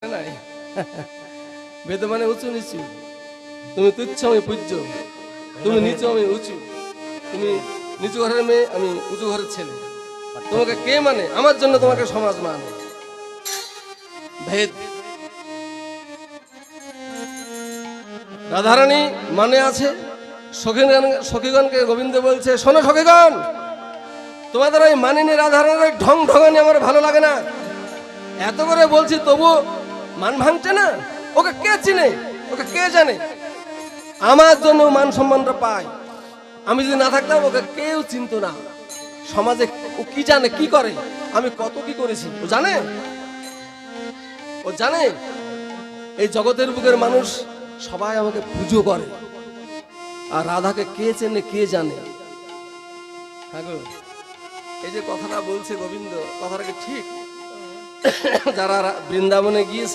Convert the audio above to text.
নাই বেদ মানে উঁচু নিচু। তুমি তুচ্ছ আমি পূজ্য, তুমি নিচু আমি উঁচু, তুমি নিচু ঘরের মেয়ে আমি উঁচু ঘরের ছেলে। তোমাকে কে মানে? আমার জন্য তোমাকে সমাজ মানে। ভেদ। রাধারানী মানে আছে। সখীগণকে গোবিন্দ বলছে, শোনো সখীগণ, তোমাদের ওই মানিনী রাধারানীর ঢং ঢঙানি আমার ভালো লাগে না। এত করে বলছি তবু মান ভাঙছে না। ওকে কে চিনে, ওকে কে জানে? আমার জন্য মান সম্মানটা পায়। আমি যদি না থাকতাম ওকে কেউ চিনত না। সমাজে ও কি জানে, কি করে, আমি কত কি করেছি ও জানে? ও জানে এই জগতের বুকের মানুষ সবাই আমাকে পুজো করে, আর রাধাকে কে চেনে কে জানে? হ্যাঁ গো, এই যে কথাটা বলছে গোবিন্দ, কথাটা কি ঠিক? যারা বৃন্দাবনে গিয়েছে